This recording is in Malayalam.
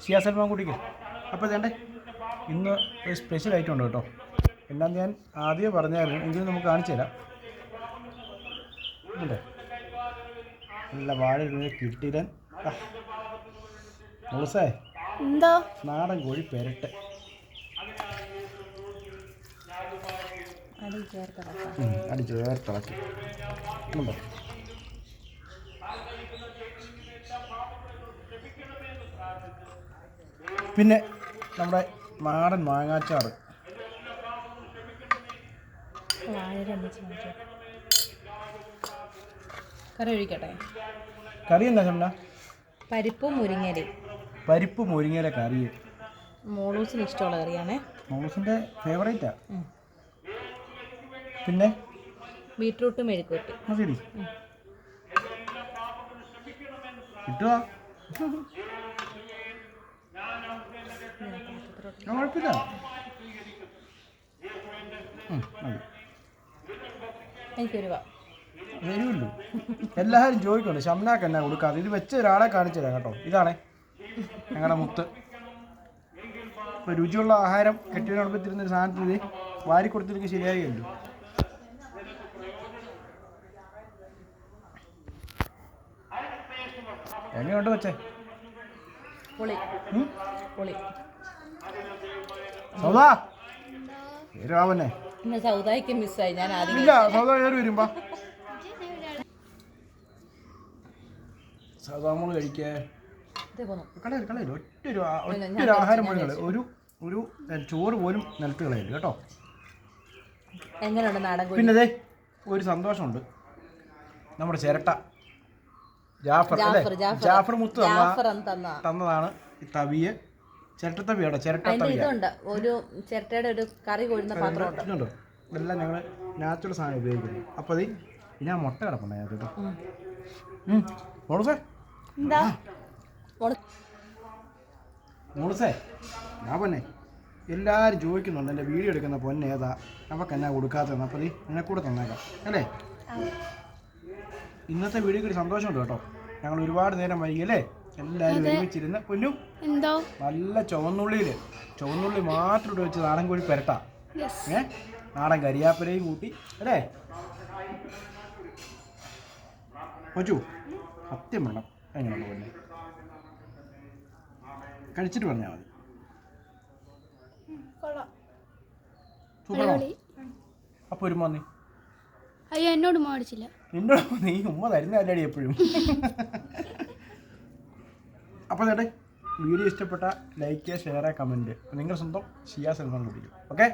ഷിയാ സൽമാൻ കുട്ടിക്ക്. അപ്പോൾ ഇതേണ്ടേ ഇന്ന് ഒരു സ്പെഷ്യൽ ഐറ്റം ഉണ്ട് കേട്ടോ. എല്ലാം ഞാൻ ആദ്യമേ പറഞ്ഞായിരുന്നു, എങ്കിലും നമുക്ക് കാണിച്ചു തരാം. ഇതുണ്ടേ നല്ല വാഴ കിട്ടിയിടൻ മുളസേ എന്തോ നാടൻ കോഴി പെരട്ട് അടി ചേർത്തിളക്കി ഉണ്ടോ. പിന്നെ നമ്മുടെ നാടൻ മാങ്ങാച്ചാറ്. കറി ഒഴിക്കട്ടെ. കറി എന്താ ഷംന? പരിപ്പും മുരിങ്ങയിലയും. പരിപ്പ് മുരിങ്ങയില കറി. മോളൂസിന് ഇഷ്ടമുള്ള കറിയാണേ. മോളൂസിൻ്റെ ഫേവറേറ്റാ. പിന്നെ ബീട്രൂട്ട് മെഴുക്കുവരട്ടി. ശരി കിട്ടുക കുഴപ്പമില്ല. എനിക്കൊരു വരുമല്ലോ. എല്ലാവരും ചോദിക്കുന്നുണ്ട് ഷംനാക്ക് എന്നാ കൊടുക്കാതെ. ഇത് വെച്ച ഒരാളെ കാണിച്ചു തരാം കേട്ടോ. ഇതാണേ ഞങ്ങളുടെ മുത്ത്. ഇപ്പോൾ രുചിയുള്ള ആഹാരം കെട്ടിയോടൊപ്പത്തിരുന്നൊരു സാധനത്തിൽ വാരി കൊടുത്തിരിക്കും ശരിയാകുമല്ലോ. എങ്ങനെയുണ്ട് വെച്ചേ? പൊളി പൊളി. സൗദാ ഏരാവന്നെ സൗദായിക്ക് മിസ്സായി. ഞാൻ ആദ്യം ഇല്ല സൗദ കയറി വരുമ്പോ സൗദാമോള് കഴിക്കേ. കളയരുത് കളയരുത്. ഒറ്റൊരു ആഹാരം പോലും കളയും. ഒരു ചോറ് പോലും നിലത്ത് കളയരുത് കേട്ടോ. എങ്ങനെയുണ്ട് നാടൻ കോഴി? പിന്നെ അതെ ഒരു സന്തോഷമുണ്ട്. നമ്മുടെ ചിരട്ട ജാഫർ മുത്ത് തന്നതാണ് ഈ തവിയെ. ചിരട്ടത്തവിയാണ്. ചിരട്ട ഇതുണ്ട് ഒരു ചിരട്ടയുടെ ഒരു കറി കൊഴുന്ന പാത്രമുണ്ട്. ഇതെല്ലാം ഞങ്ങൾ നാച്ചുറൽ സാധനം ഉപയോഗിക്കുന്നു. അപ്പോൾ അത് ഇനി ആ മുട്ട കിടപ്പുണ്ട് അതിനകത്ത് കേട്ടോ. മോളൂസേ മോളൂസേ ഞാൻ പൊന്നെ എല്ലാവരും ചോദിക്കുന്നുണ്ട് എൻ്റെ വീഡിയോ എടുക്കുന്ന പൊന്നെ ഏതാ, അവൾക്ക് എന്നാ കൊടുക്കാത്തതെന്ന്. അപ്പോൾ നിന്നെ കൂടെ തന്നേക്കാം അല്ലേ. ഇന്നത്തെ വീഡിയോക്ക് ഒരു സന്തോഷമുണ്ട് കേട്ടോ. ഞങ്ങൾ ഒരുപാട് നേരം വൈകിയല്ലേ എല്ലാവരും ഒരുമിച്ചിരുന്ന് പൊന്നു എന്തോ നല്ല ചുവന്നുള്ളി മാത്രം ഇട്ട് വെച്ച് നാടൻ കോഴി പെരട്ടാ. നാടൻ കരിയാപ്പലയും കൂട്ടി അല്ലേ കൊച്ചു. സത്യം വേണം എങ്ങനെയുണ്ട് പൊന്നെ, കഴിച്ചിട്ട് പറഞ്ഞാൽ മതി. സൂപ്പറാണോ? അപ്പോൾ ഒരു മന്നി അയ്യോ എന്നോട് മേടിച്ചില്ല. നിന്നോട് നീ ഉമ്മ തരുന്നതല്ലേടി എപ്പോഴും. അപ്പോൾ ചേട്ടേ വീഡിയോ ഇഷ്ടപ്പെട്ട ലൈക്ക് ചെയ്യുക, ഷെയർ ചെയ്യുക, കമൻറ്റ്. നിങ്ങൾ സ്വന്തം ഷിയാ സൽമാൻ കുടിക്കും. ഓക്കെ.